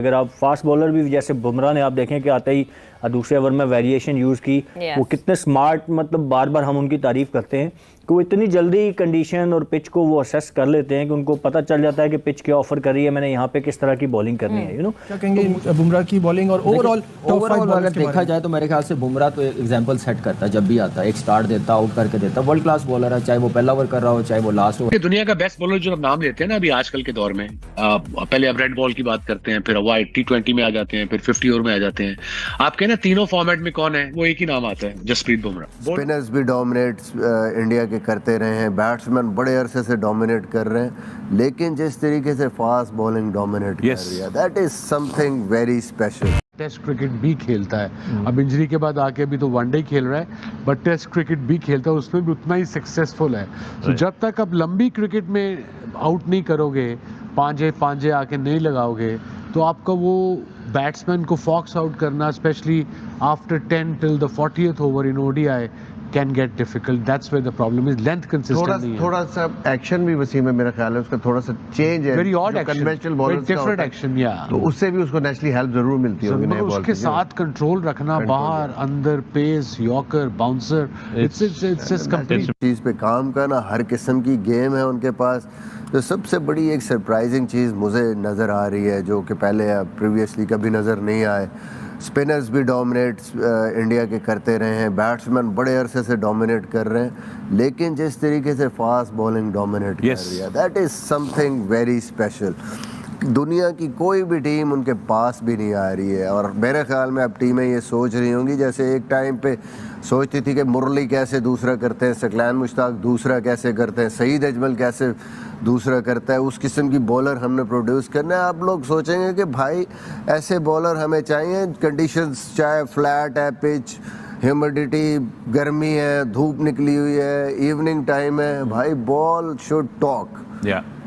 अगर आप fast bowler भी जैसे बुमराह ने आप देखें कि आते ही दूसरे ओवर में वेरिएशन यूज़ की, वो कितने स्मार्ट, मतलब बार बार हम उनकी तारीफ करते हैं कि वो इतनी जल्दी कंडीशन और पिच को वो असेस कर लेते हैं कि उनको पता चल जाता है कि पिच क्या ऑफर कर रही है, मैंने यहाँ पे किस तरह की बॉलिंग करनी है। क्या कहेंगे बुमराह की बॉलिंग और ओवरऑल अगर देखा जाए तो मेरे ख्याल से बुमराह तो एक एग्जांपल सेट करता है जब भी आता है, एक स्टार्ट देता, आउट करके देता, वर्ल्ड क्लास बॉलर है, चाहे वो पहला ओवर कर रहा हो चाहे वो लास्ट ओवर। दुनिया का बेस्ट बॉलर जो नाम लेते हैं ना अभी आजकल के दौर में, पहले अब रेड बॉल की बात करते हैं, फिर वाइट T20 में आ जाते हैं, फिर 50 ओवर में आ जाते हैं। आपके ना तीनों फॉर्मेट में कौन है, वो एक ही नाम आता है, जसप्रीत बुमराह। स्पिनर्स भी डोमिनेट इंडिया के करते रहे हैं, बैट्समैन बड़े अरसे से डोमिनेट कर रहे हैं, लेकिन जिस तरीके से फास्ट बॉलिंग डोमिनेट कर रही है, that is something very special. Test cricket भी खेलता है, अब इंजरी के बाद आके भी तो वनडे खेल रहा है, बट टेस्ट क्रिकेट भी खेलता है, उसमें भी उतना ही सक्सेसफुल है। तो जब तक आप लंबी क्रिकेट में आउट नहीं करोगे, पांजे आके नहीं लगाओगे, तो आपका वो बैट्समैन को फॉक्स आउट करना, specially after 10 till the 40th over in ODI can get difficult. That's where the problem is. Length consistent नहीं है। थोड़ा सा एक्शन भी वसीम है, मेरा ख्याल है उसका थोड़ा सा चेंज है, Very odd action, conventional very bowlers different action, yeah. तो उससे भी उसको नेचुरली हेल्प जरूर मिलती होगी नए बॉल उसके साथ कंट्रोल रखना, बाहर अंदर, pace, yorker, bouncer, it's complete। चीज़ पे काम करना, हर किस्म की गेम है उनके पास। तो सबसे बड़ी एक सरप्राइजिंग चीज़ मुझे नज़र आ रही है, जो कि पहले प्रीवियसली कभी नज़र नहीं आए, स्पिनर्स भी डोमिनेट इंडिया के करते रहे हैं, बैट्समैन बड़े अरसे से डोमिनेट कर रहे हैं, लेकिन जिस तरीके से फास्ट बॉलिंग डोमिनेट कर रही है, that is something very special. दुनिया की कोई भी टीम उनके पास भी नहीं आ रही है, और मेरे ख्याल में अब टीमें ये सोच रही होंगी जैसे एक टाइम पे सोचती थी कि मुरली कैसे दूसरा करते हैं, सकलैन मुश्ताक दूसरा कैसे करते हैं, सईद अजमल कैसे दूसरा करता है, उस किस्म की बॉलर हमने प्रोड्यूस करना है। आप लोग सोचेंगे कि भाई ऐसे बॉलर हमें चाहिए, कंडीशंस चाहे फ्लैट है, पिच, ह्यूमिडिटी, गर्मी है, धूप निकली हुई है, इवनिंग टाइम है, भाई ball should talk.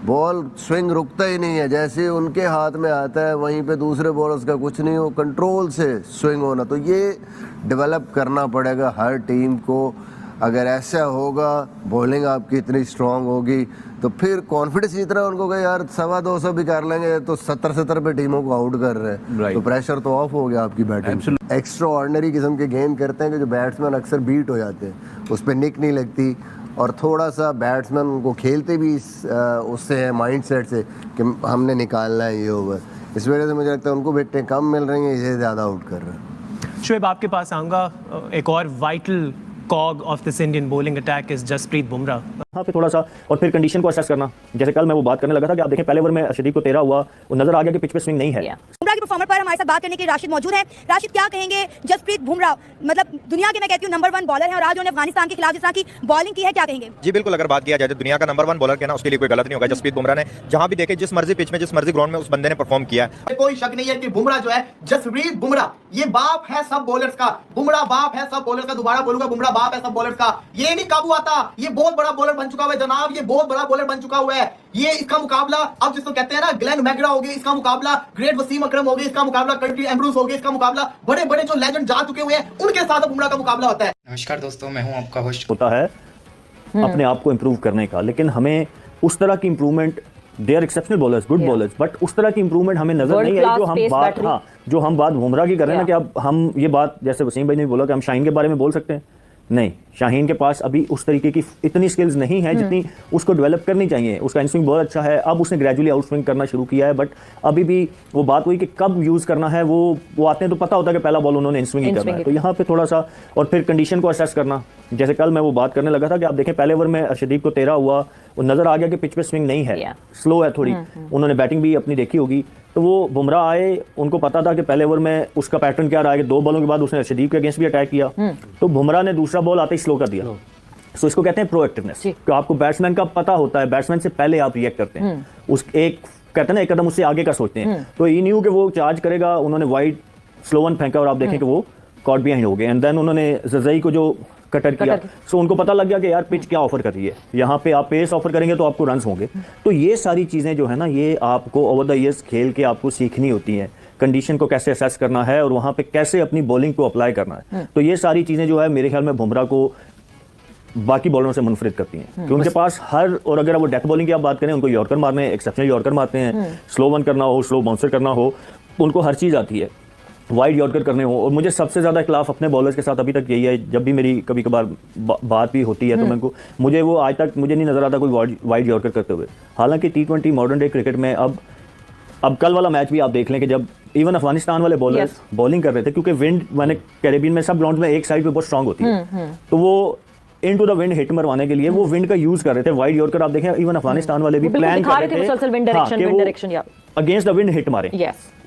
Ball swing रुकता ही नहीं है, जैसे उनके हाथ में आता है वहीं पे दूसरे बॉलर्स का कुछ नहीं हो, कंट्रोल से स्विंग होना। तो ये डेवलप करना पड़ेगा हर टीम को। अगर ऐसा होगा, बॉलिंग आपकी इतनी स्ट्रांग होगी, तो फिर कॉन्फिडेंस इतना उनको कि यार 250 भी कर लेंगे तो 70 पे टीमों को आउट कर रहे हैं, तो प्रेशर तो ऑफ हो गया आपकी बैटिंग। एक्स्ट्रा ऑर्डिनरी किस्म के गेंद करते हैं कि जो बैट्समैन अक्सर बीट हो जाते हैं, उस पर निक नहीं लगती, और थोड़ा सा बैट्समैन उनको खेलते भी उससे है माइंड सेट से कि हमने निकालना है ये ओवर। इस वजह से मुझे लगता है उनको विकेटें कम मिल रही हैं, इसे ज़्यादा आउट कर रहे हैं। शुएब, आपके पास आऊँगा। एक और vital cog of this Indian bowling attack is Jasprit Bumrah. यहाँ पे थोड़ा सा और फिर कंडीशन को असेस करना, जैसे कल मैं वो बात करने लगा था कि आप देखें पहले ओवर में अर्शदीप को 13 हुआ, वो नजर आ गया कि पिच पे स्विंग नहीं है। बुमराह की परफॉर्मेंस पर हमारे साथ बात करने के लिए राशिद मौजूद है। राशिद, क्या कहेंगे जसप्रीत बुमराह, मतलब दुनिया के मैं कहती हूँ नंबर 1 बॉलर है, और आज उन्होंने अफगानिस्तान के खिलाफ जिस तरह की बॉलिंग की है, क्या कहेंगे? जी बिल्कुल, अगर बात किया जाए तो दुनिया का नंबर 1 बॉलर कहना उसके लिए कोई गलत नहीं होगा। जसप्रीत बुमराह ने जहां भी देखे, जिस मर्जी पिच में, जिस मर्जी ग्राउंड में उस बंदे ने परफॉर्म किया है। कोई शक नहीं है कि बुमराह जो है, जसप्रीत बुमराह, ये बाप है सब बॉलर्स का। बुमराह बाप है सब बॉलर्स का, दोबारा बोलूंगा, बुमराह बाप है सब बॉलर्स का। ये नहीं काबू आता, ये बहुत बड़ा बॉलर बन चुका हुआ है जनाब, ये बहुत बड़ा बॉलर बन चुका हुआ है। ये इसका मुकाबला अब जिसको कहते हैं ना ग्लेन मैकग्रा हो गया, इसका मुकाबला ग्रेट वसीम अकरम हो गया, इसका मुकाबला कर्टिस एम्ब्रूस हो गया, इसका मुकाबला बड़े बड़े जो लेजेंड जा चुके हुए हैं उनके साथ बुमराह का मुकाबला होता है। नमस्कार दोस्तों, मैं हूं आपका होस्ट। होता है अपने आप को इम्प्रूव करने का, लेकिन हमें उस तरह की improvement, they are exceptional bowlers, good bowlers, but उस तरह की इम्प्रूवमेंट हमें नजर नहीं आई जो हम बात बुमराह की कर रहे हैं ना, कि अब हम ये बात जैसे वसीम भाई ने बोला कि हम शाहीन के बारे में बोल सकते हैं, नहीं, शाहीन के पास अभी उस तरीके की इतनी स्किल्स नहीं है जितनी उसको डेवलप करनी चाहिए। उसका इनस्विंग बहुत अच्छा है, अब उसने ग्रेजुअली आउट स्विंग करना शुरू किया है, बट अभी भी वो बात हुई कि कब यूज़ करना है, वो आते हैं तो पता होता है कि पहला बॉल उन्होंने इनस्विंग ही करना है। तो यहाँ पे थोड़ा सा और फिर कंडीशन को असेस करना, जैसे कल मैं वो बात करने लगा था कि आप देखें पहले ओवर में अर्शदीप को 13 हुआ, वो नजर आ गया कि पिच पे स्विंग नहीं है, स्लो है थोड़ी, उन्होंने बैटिंग भी अपनी देखी होगी, तो वो बुमराह आए, उनको पता था कि पहले ओवर में उसका पैटर्न क्या रहा है, 2 बॉलों के बाद उसने अर्शदीप के अगेंस्ट भी अटैक किया, तो बुमराह ने दूसरा बॉल आते ही स्लो कर दिया। सो इसको कहते हैं प्रोएक्टिवनेस, कि आपको बैट्समैन का पता होता है, बैट्समैन से पहले आप रिएक्ट करते हैं, उस एक कहते हैं ना एक कदम उससे आगे का सोचते हैं। तो ये न्यू कि वो चार्ज करेगा, उन्होंने वाइड स्लो वन फेंका और आप देखें कि वो कॉट बिहाइंड हो गए, एंड देन उन्होंने जज़ई को जो कटर किया, सो उनको पता लग गया कि यार पिच क्या ऑफर कर रही है, यहाँ पे आप पेस ऑफर करेंगे तो आपको रन्स होंगे। तो ये सारी चीज़ें जो है ना, ये आपको ओवर द ईयर्स खेल के आपको सीखनी होती हैं, कंडीशन को कैसे असेस करना है और वहाँ पे कैसे अपनी बॉलिंग को अप्लाई करना है। तो ये सारी चीज़ें जो है मेरे ख्याल में बुमराह को बाकी बॉलरों से मुनफरिद करती हैं, कि उनके पास हर, और अगर वो डेथ बॉलिंग की आप बात करें, उनको यॉर्कर मारने, एक्सेप्शनल यॉर्कर मारते हैं, स्लो वन करना हो, स्लो बाउंसर करना हो, उनको हर चीज़ आती है, वाइड यॉर्कर करने हो। और मुझे सबसे ज़्यादा इख्लाफ अपने बॉलर्स के साथ अभी तक यही है, जब भी मेरी कभी कभार बात भी होती है तो मुझे वो आज तक मुझे नहीं नज़र आता कोई वाइड यॉर्कर करते हुए। हालांकि T20 मॉडर्न डे क्रिकेट में अब कल वाला मैच भी आप देख लें कि जब इवन अफगानिस्तान वाले बॉलर्स बॉलिंग कर रहे थे, क्योंकि विंड मैंने कैरेबियन में सब ग्राउंड में एक साइड पे बहुत स्ट्रांग होती है, तो वो इनटू द विंड हिट मरवाने के लिए वो विंड का यूज कर रहे थे। वाइड यॉर्कर आप देखें इवन अफगानिस्तान वाले भी प्लान कर रहे थे अगेंस्ट द विंड हिट मारे,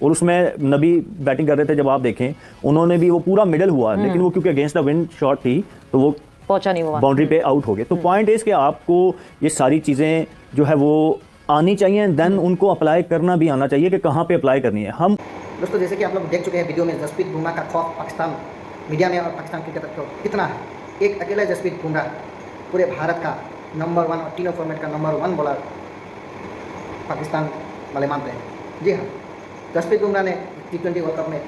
और उसमें नबी बैटिंग कर रहे थे। जब आप देखें उन्होंने भी वो पूरा मिडल हुआ, लेकिन वो क्योंकि अगेंस्ट द विंड शॉट थी तो वो पहुंचा नहीं, हुआ बाउंड्री पे आउट हो गए। तो पॉइंट इज कि आपको ये सारी चीजें जो है वो आनी चाहिए, देन उनको अप्लाई करना भी आना चाहिए कि कहाँ पे अप्लाई करनी है। हम दोस्तों जैसे कि आप लोग देख चुके हैं वीडियो में, जसप्रीत बुमराह का खौफ पाकिस्तान मीडिया में और पाकिस्तान क्रिकेटर को कितना है। एक अकेला जसप्रीत बुमराह पूरे भारत का नंबर 1 और तीनों फॉर्मेट का नंबर 1 बॉलर पाकिस्तान वाले मानते हैं। जी हाँ, जसप्रीत बुमराह ने T20 वर्ल्ड कप में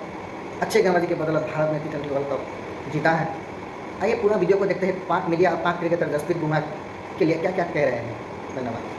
अच्छे गेंदबाजी के बदौलत भारत में T20 वर्ल्ड कप जीता है। आइए पूरा वीडियो को देखते हैं। पाक मीडिया और पाक क्रिकेटर जसप्रीत बुमराह के लिए क्या क्या कह रहे हैं। धन्यवाद।